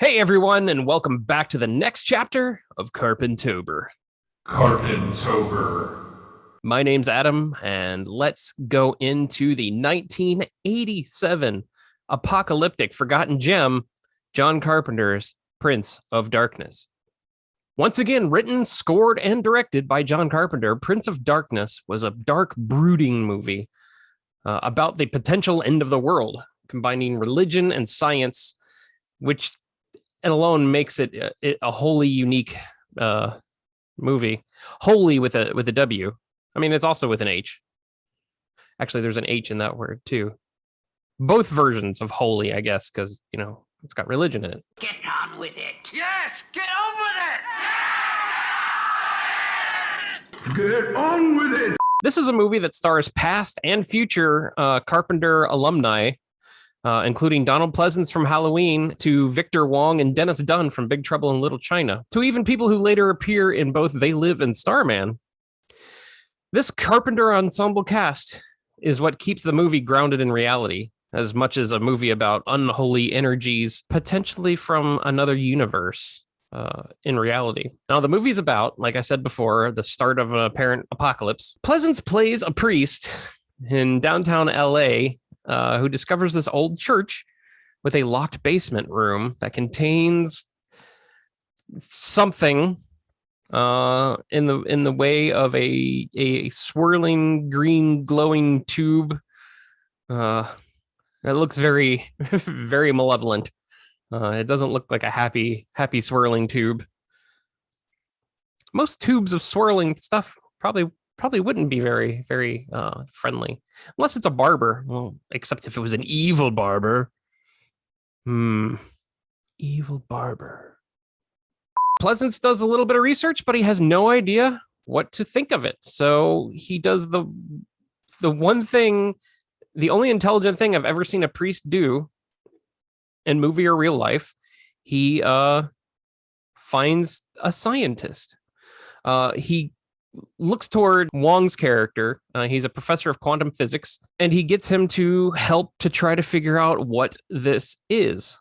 Hey everyone, and welcome back to the next chapter of Carpentober. Carpentober. My name's Adam, and let's go into the 1987 apocalyptic forgotten gem, John Carpenter's Prince of Darkness. Once again, written, scored, and directed by John Carpenter, Prince of Darkness was a dark, brooding movie about the potential end of the world, combining religion and science, which and alone makes it a wholly unique movie. Wholly with a W. I mean, it's also with an H. Actually, there's an H in that word too. Both versions of holy, I guess, because it's got religion in it. Get on with it. Yes, get on with it. Get on with it. This is a movie that stars past and future Carpenter alumni, including Donald Pleasance from Halloween, to Victor Wong and Dennis Dunn from Big Trouble in Little China, to even people who later appear in both They Live and Starman. This Carpenter ensemble cast is what keeps the movie grounded in reality, as much as a movie about unholy energies, potentially from another universe in reality. Now, the movie's about, like I said before, the start of an apparent apocalypse. Pleasance plays a priest in downtown LA who discovers this old church with a locked basement room that contains something in the way of a swirling green glowing tube. It looks very very malevolent. It doesn't look like a happy swirling tube. Most tubes of swirling stuff probably wouldn't be very friendly, unless it's a barber. Well, except if it was an evil barber. Evil barber. Pleasance does a little bit of research, but he has no idea what to think of it. So he does the one thing, the only intelligent thing I've ever seen a priest do in movie or real life. He finds a scientist. He looks toward Wong's character. He's a professor of quantum physics, and he gets him to help to try to figure out what this is.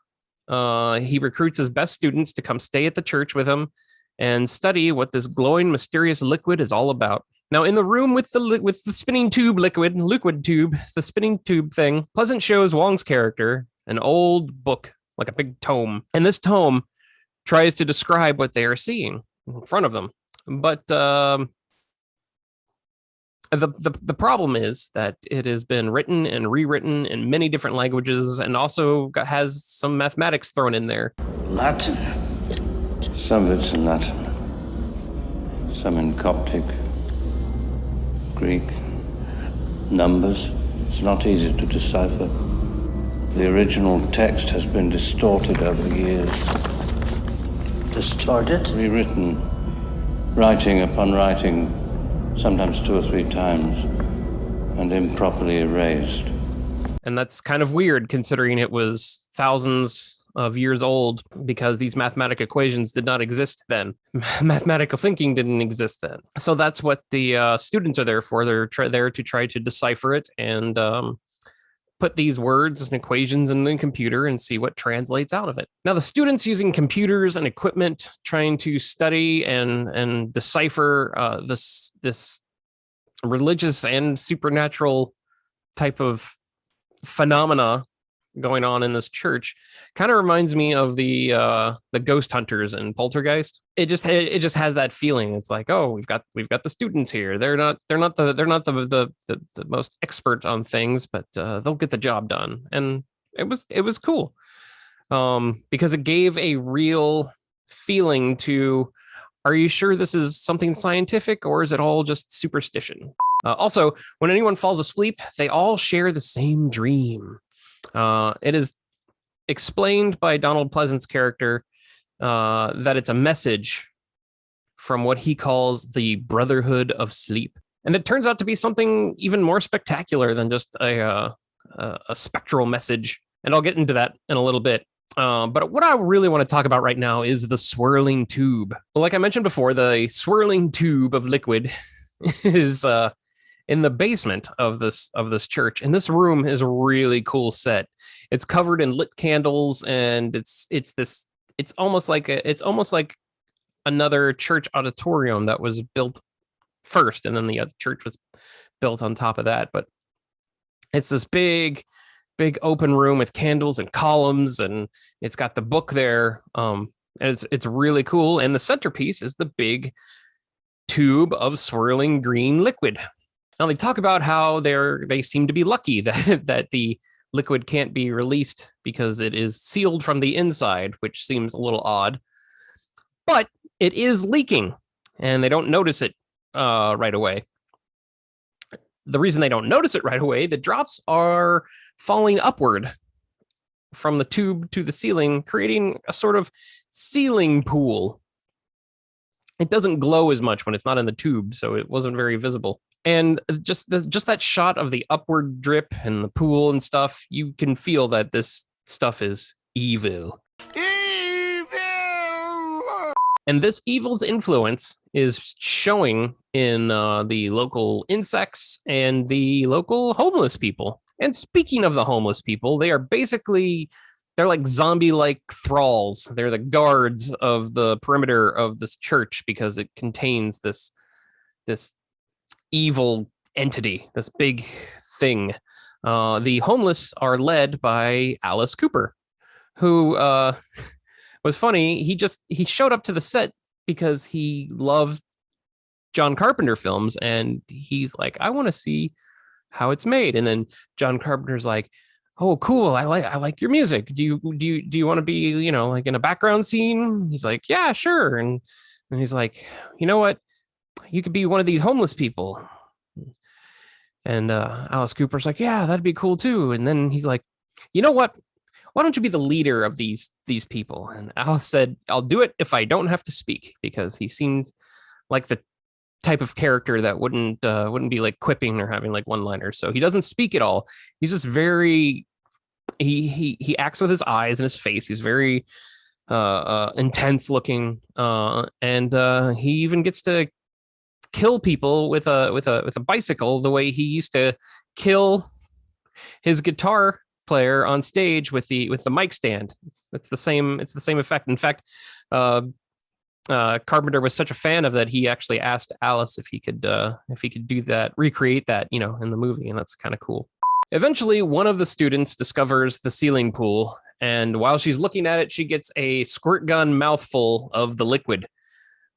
He recruits his best students to come stay at the church with him and study what this glowing, mysterious liquid is all about. Now, in the room with the spinning tube liquid tube, the spinning tube thing, Pleasant shows Wong's character an old book, like a big tome, and this tome tries to describe what they are seeing in front of them. But the problem is that it has been written and rewritten in many different languages, and also has some mathematics thrown in there. Latin. Some of it's in Latin. Some in Coptic. Greek. Numbers. It's not easy to decipher. The original text has been distorted over the years. Distorted? Rewritten. Writing upon writing. Sometimes 2 or 3 times, and improperly erased. And that's kind of weird, considering it was thousands of years old, because these mathematical equations did not exist then. Mathematical thinking didn't exist then. So that's what the students are there for. They're there to try to decipher it and put these words and equations in the computer and see what translates out of it. Now, the students, using computers and equipment, trying to study and decipher this religious and supernatural type of phenomena going on in this church, kind of reminds me of the ghost hunters and Poltergeist. It just has that feeling. It's like, oh, we've got the students here. They're not the most expert on things, but they'll get the job done. And it was cool, because it gave a real feeling to, are you sure this is something scientific, or is it all just superstition? Also, when anyone falls asleep, they all share the same dream. It is explained by Donald Pleasant's character that it's a message from what he calls the Brotherhood of Sleep. And it turns out to be something even more spectacular than just a spectral message. And I'll get into that in a little bit. But what I really want to talk about right now is the swirling tube. Well, like I mentioned before, the swirling tube of liquid is in the basement of this church, and this room is a really cool set. It's covered in lit candles, and it's it's almost like another church auditorium that was built first, and then the other church was built on top of that. But it's this big open room with candles and columns, and it's got the book there. And it's really cool. And the centerpiece is the big tube of swirling green liquid. Now they talk about how they seem to be lucky that the liquid can't be released because it is sealed from the inside, which seems a little odd. But it is leaking, and they don't notice it right away. The reason they don't notice it right away, the drops are falling upward from the tube to the ceiling, creating a sort of ceiling pool. It doesn't glow as much when it's not in the tube, so it wasn't very visible. And just that shot of the upward drip and the pool and stuff, you can feel that this stuff is evil. And this evil's influence is showing in the local insects and the local homeless people. And speaking of the homeless people, they're like zombie-like thralls. They're the guards of the perimeter of this church because it contains this evil entity, this big thing. The homeless are led by Alice Cooper, who was funny. He showed up to the set because he loved John Carpenter films, and he's like, I want to see how it's made. And then John Carpenter's like, oh, cool. I like your music. Do you want to be, like in a background scene? He's like, yeah, sure. And he's like, you know what? You could be one of these homeless people. And Alice Cooper's like, yeah, that'd be cool too. And then he's like, you know what? Why don't you be the leader of these people? And Alice said, I'll do it if I don't have to speak, because he seemed like the type of character that wouldn't be like quipping or having like one-liners. So he doesn't speak at all. He's just very he acts with his eyes and his face. He's very intense looking, and he even gets to kill people with a bicycle the way he used to kill his guitar player on stage with the mic stand. It's the same effect. In fact, Carpenter was such a fan of that, he actually asked Alice if he could do that, recreate that, in the movie, and that's kind of cool. Eventually, one of the students discovers the ceiling pool, and while she's looking at it, she gets a squirt gun mouthful of the liquid,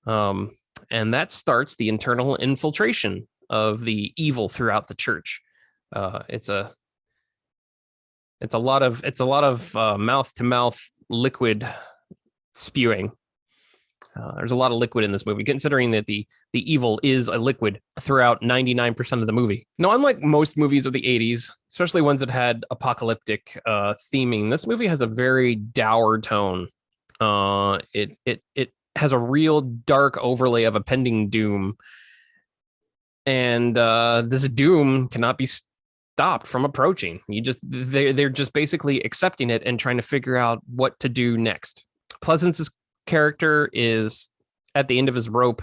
and that starts the internal infiltration of the evil throughout the church. It's a lot of mouth-to-mouth liquid spewing. There's a lot of liquid in this movie, considering that the evil is a liquid throughout 99% of the movie. Now, unlike most movies of the 80s, especially ones that had apocalyptic theming, this movie has a very dour tone. It has a real dark overlay of impending doom, and this doom cannot be stopped from approaching. They're just basically accepting it and trying to figure out what to do next. Pleasance's character is at the end of his rope,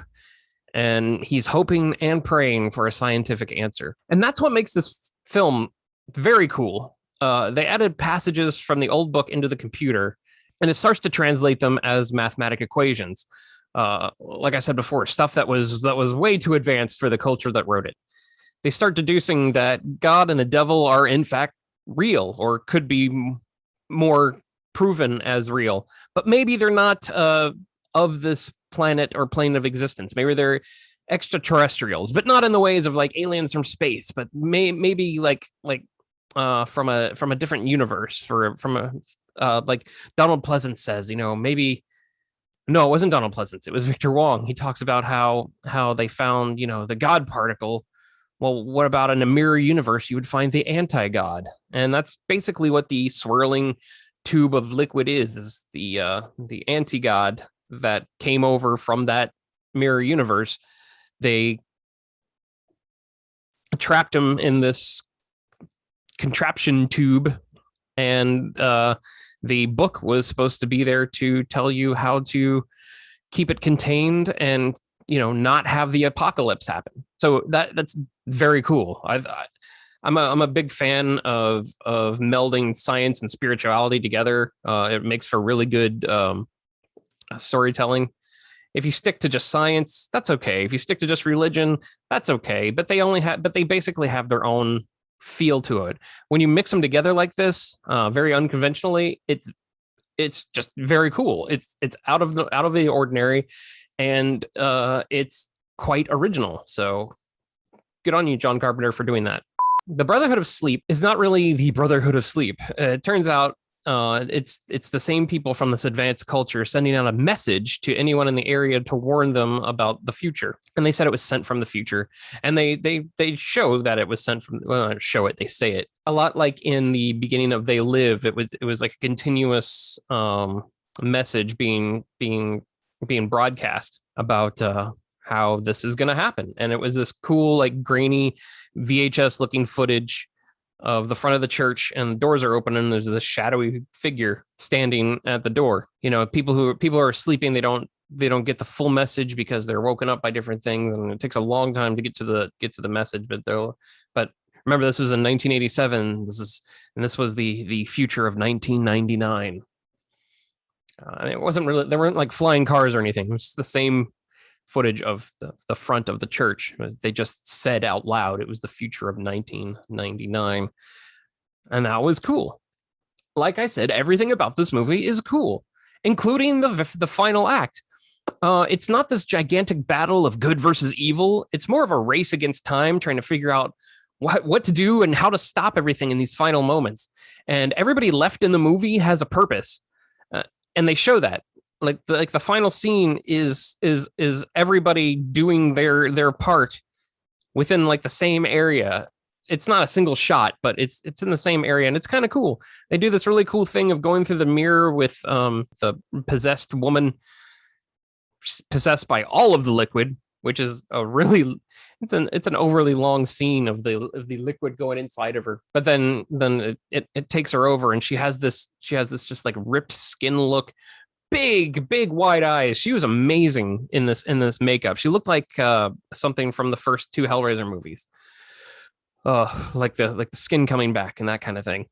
and he's hoping and praying for a scientific answer. And that's what makes this film very cool. They added passages from the old book into the computer, and it starts to translate them as mathematic equations. Like I said before, stuff that was way too advanced for the culture that wrote it. They start deducing that God and the devil are in fact real, or could be more proven as real, but maybe they're not of this planet or plane of existence. Maybe they're extraterrestrials, but not in the ways of like aliens from space, but maybe like from a different universe, like Donald Pleasance says, maybe. No, it wasn't Donald Pleasance. It was Victor Wong. He talks about how they found, the God particle. Well, what about in a mirror universe? You would find the anti-God. And that's basically what the swirling tube of liquid is the anti-God that came over from that mirror universe. They trapped him in this contraption tube, and the book was supposed to be there to tell you how to keep it contained and not have the apocalypse happen. So that's very cool. I'm a big fan of melding science and spirituality together. It makes for really good storytelling. If you stick to just science, that's okay. If you stick to just religion, that's okay. But they basically have their own feel to it. When you mix them together like this, very unconventionally, it's just very cool. It's out of the ordinary, and it's quite original. So good on you, John Carpenter, for doing that. The Brotherhood of Sleep is not really the Brotherhood of Sleep. It turns out it's the same people from this advanced culture sending out a message to anyone in the area to warn them about the future. And they said it was sent from the future. And they show that it was sent from, well, not show it, they say it. A lot like in the beginning of They Live, it was like a continuous message being broadcast about how this is going to happen. And it was this cool, like grainy VHS looking footage of the front of the church, and the doors are open, and there's this shadowy figure standing at the door. You know, people who are sleeping, they don't get the full message because they're woken up by different things, and it takes a long time to get to the message. But remember, this was in 1987. This was the future of 1999. It wasn't really, there weren't like flying cars or anything. It was just the same footage of the front of the church. They just said out loud it was the future of 1999, and that was cool. Like I said, everything about this movie is cool, including the final act. It's not this gigantic battle of good versus evil. It's more of a race against time, trying to figure out what to do and how to stop everything in these final moments. And everybody left in the movie has a purpose, and they show that. Like the final scene is everybody doing their part within like the same area. It's not a single shot, but it's in the same area, and it's kind of cool. They do this really cool thing of going through the mirror with the possessed woman possessed by all of the liquid, which is it's an overly long scene of the liquid going inside of her. But then it takes her over, and she has this just like ripped skin look. Big wide eyes. She was amazing in this makeup. She looked like something from the first two Hellraiser movies. Like the skin coming back and that kind of thing.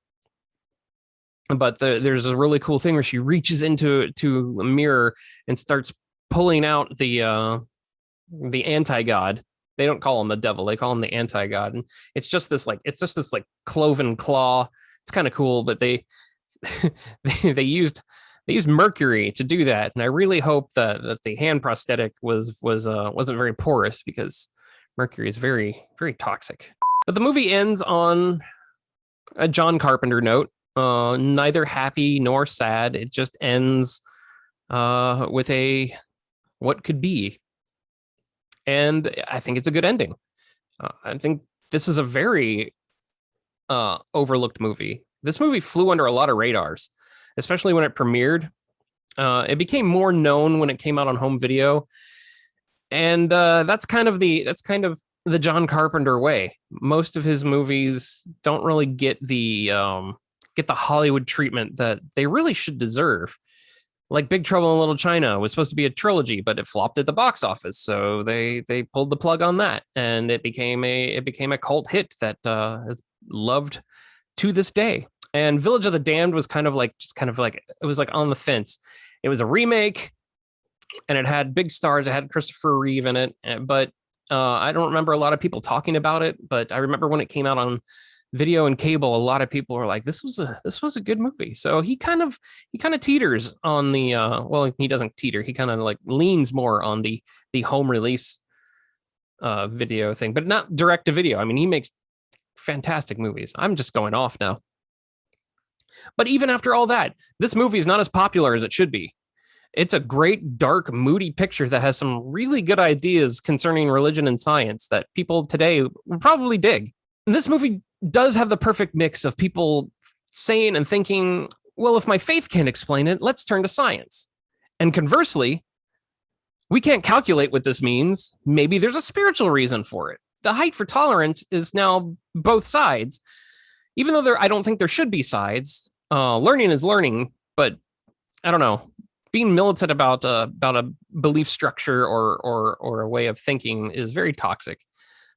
But there's a really cool thing where she reaches into a mirror and starts pulling out the anti-god. They don't call him the devil, they call him the anti-god. And it's just this cloven claw. It's kind of cool, but they used mercury to do that, and I really hope that the hand prosthetic wasn't very porous, because mercury is very, very toxic. But the movie ends on a John Carpenter note, neither happy nor sad. It just ends with a what could be, and I think it's a good ending. I think this is a very overlooked movie. This movie flew under a lot of radars, especially when it premiered. It became more known when it came out on home video, and that's kind of the John Carpenter way. Most of his movies don't really get the Hollywood treatment that they really should deserve. Like Big Trouble in Little China was supposed to be a trilogy, but it flopped at the box office, so they pulled the plug on that, and it became a cult hit that is loved to this day. And Village of the Damned was kind of like it was like on the fence. It was a remake, and it had big stars. It had Christopher Reeve in it, but I don't remember a lot of people talking about it. But I remember when it came out on video and cable, a lot of people were like, "This was a good movie." So he kind of teeters on the well, he doesn't teeter. He kind of like leans more on the home release video thing, but not direct to video. I mean, he makes fantastic movies. I'm just going off now. But even after all that, this movie is not as popular as it should be. It's a great, dark, moody picture that has some really good ideas concerning religion and science that people today would probably dig. And this movie does have the perfect mix of people saying and thinking, well, if my faith can't explain it, let's turn to science. And conversely, we can't calculate what this means. Maybe there's a spiritual reason for it. The height for tolerance is now both sides. Even though I don't think there should be sides. Learning is learning, but I don't know. Being militant about a belief structure or a way of thinking is very toxic.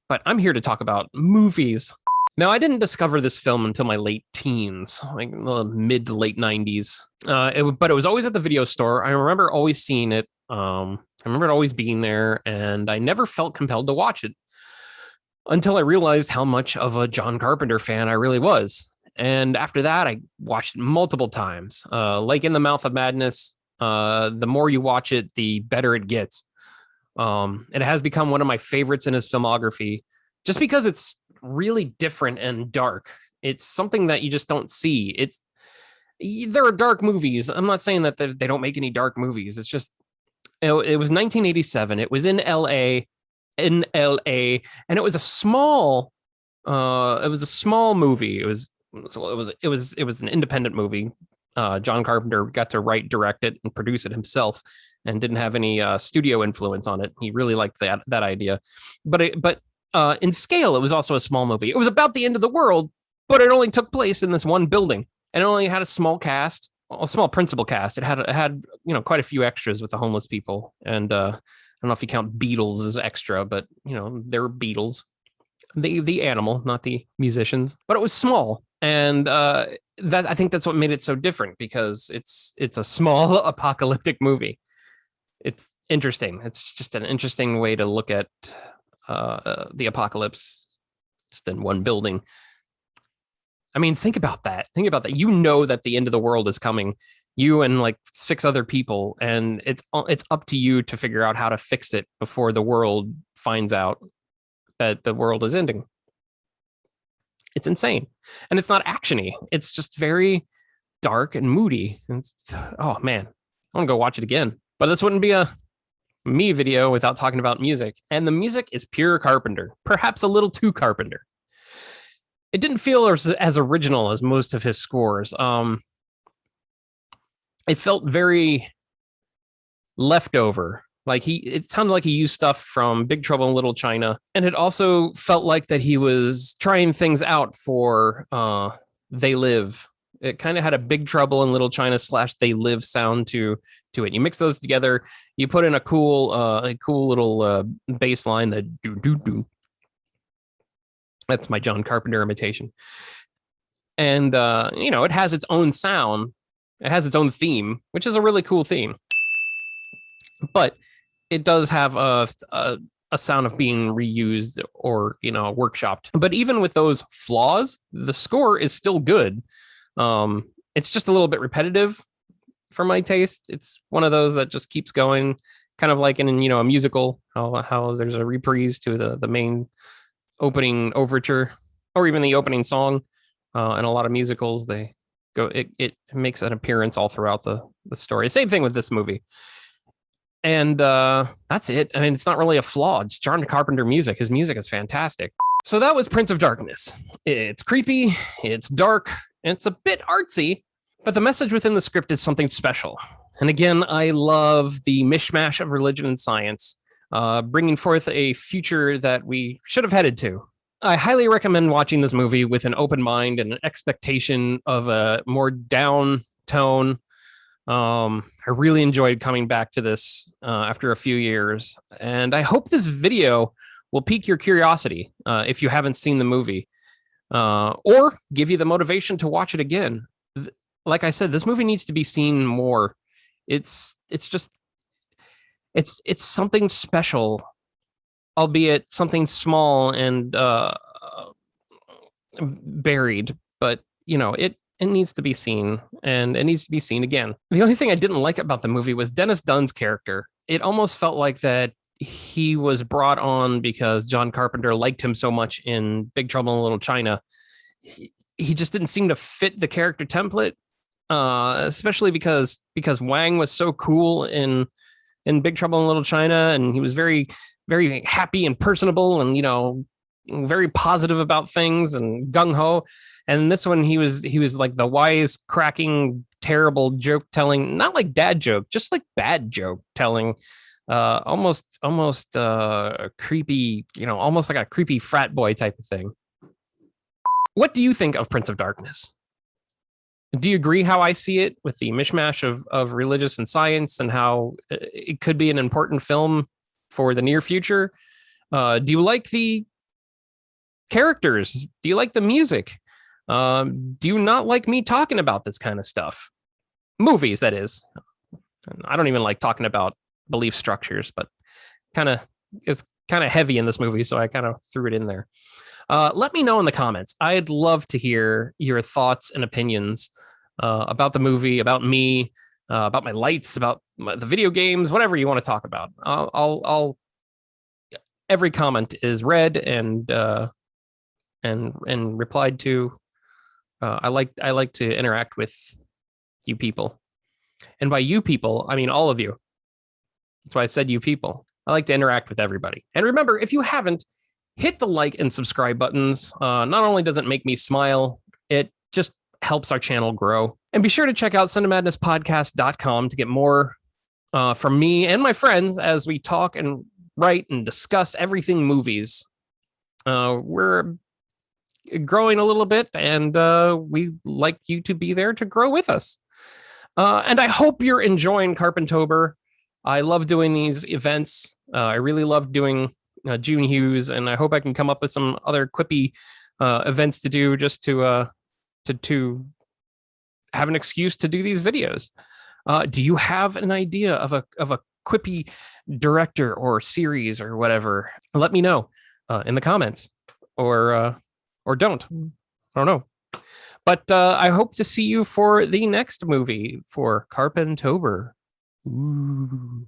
But I'm here to talk about movies. Now, I didn't discover this film until my late teens, like the mid to late 90s. But it was always at the video store. I remember always seeing it. I remember it always being there, and I never felt compelled to watch it until I realized how much of a John Carpenter fan I really was. And after that, I watched it multiple times. Like In the Mouth of Madness, the more you watch it, the better it gets. It has become one of my favorites in his filmography, just because it's really different and dark. It's something that you just don't see. There are dark movies. I'm not saying that they don't make any dark movies. It's just, it was 1987. It was in LA, and it was a small movie. It was an independent movie. John Carpenter got to write, direct it, and produce it himself, and didn't have any studio influence on it. He really liked that idea, but in scale, it was also a small movie. It was about the end of the world, but it only took place in this one building, and it only had a small cast, a small principal cast. It had quite a few extras with the homeless people, and I don't know if you count Beatles as extra, but they're Beatles, the animal, not the musicians. But it was small, and I think that's what made it so different, because it's a small apocalyptic movie. It's interesting. It's just an interesting way to look at the apocalypse, just in one building. I mean, think about that. That the end of the world is coming, you and like 6 other people, and it's up to you to figure out how to fix it before the world finds out that the world is ending. It's insane. And it's not actiony. It's just very dark and moody. And oh man, I want to go watch it again. But this wouldn't be a me video without talking about music. And the music is pure Carpenter, perhaps a little too Carpenter. It didn't feel as original as most of his scores. It felt very leftover. Like it sounded like he used stuff from Big Trouble in Little China. And it also felt like that he was trying things out for They Live. It kind of had a Big Trouble in Little China / They Live sound to it. You mix those together, you put in a cool little bass line, the do do do. That's my John Carpenter imitation. And it has its own sound. It has its own theme, which is a really cool theme. But it does have a sound of being reused or workshopped. But even with those flaws, the score is still good. It's just a little bit repetitive for my taste. It's one of those that just keeps going, kind of like in a musical, how there's a reprise to the main opening overture, or even the opening song. In a lot of musicals, they go, it makes an appearance all throughout the story. Same thing with this movie. And that's it. I mean, it's not really a flaw. It's John Carpenter music. His music is fantastic. So that was Prince of Darkness. It's creepy, it's dark, and it's a bit artsy, but the message within the script is something special. And again, I love the mishmash of religion and science, bringing forth a future that we should have headed to. I highly recommend watching this movie with an open mind and an expectation of a more down tone. I really enjoyed coming back to this after a few years, and I hope this video will pique your curiosity if you haven't seen the movie, or give you the motivation to watch it again. Like I said, this movie needs to be seen more. It's something special, albeit something small and buried, but it needs to be seen, and it needs to be seen again. The only thing I didn't like about the movie was Dennis Dunn's character. It almost felt like that he was brought on because John Carpenter liked him so much in Big Trouble in Little China. He just didn't seem to fit the character template, especially because Wang was so cool in Big Trouble in Little China, and he was very, very happy and personable, and very positive about things and gung ho. And this one, he was like the wise, cracking, terrible joke telling, not like dad joke, just like bad joke telling, almost creepy, almost like a creepy frat boy type of thing. What do you think of Prince of Darkness? Do you agree how I see it, with the mishmash of religious and science, and how it could be an important film for the near future? Do you like the characters? Do you like the music? Do you not like me talking about this kind of stuff? Movies, that is. I don't even like talking about belief structures, but it's kind of heavy in this movie, so I kind of threw it in there. Let me know in the comments. I'd love to hear your thoughts and opinions about the movie, about me, about my lights, about the video games, whatever you want to talk about. I'll every comment is read and replied to. I like to interact with you people, and by you people, I mean all of you. That's why I said you people. I like to interact with everybody. And remember, if you haven't, hit the like and subscribe buttons. Not only does it make me smile, it just helps our channel grow. And be sure to check out cinemadnesspodcast.com to get more from me and my friends as we talk and write and discuss everything movies. We're growing a little bit, and we like you to be there to grow with us. And I hope you're enjoying Carpentober. I love doing these events. I really love doing June Hughes, and I hope I can come up with some other quippy events to do just to have an excuse to do these videos. Do you have an idea of a quippy director or series or whatever? Let me know in the comments, or don't. I don't know. But I hope to see you for the next movie for Carpentober. Ooh.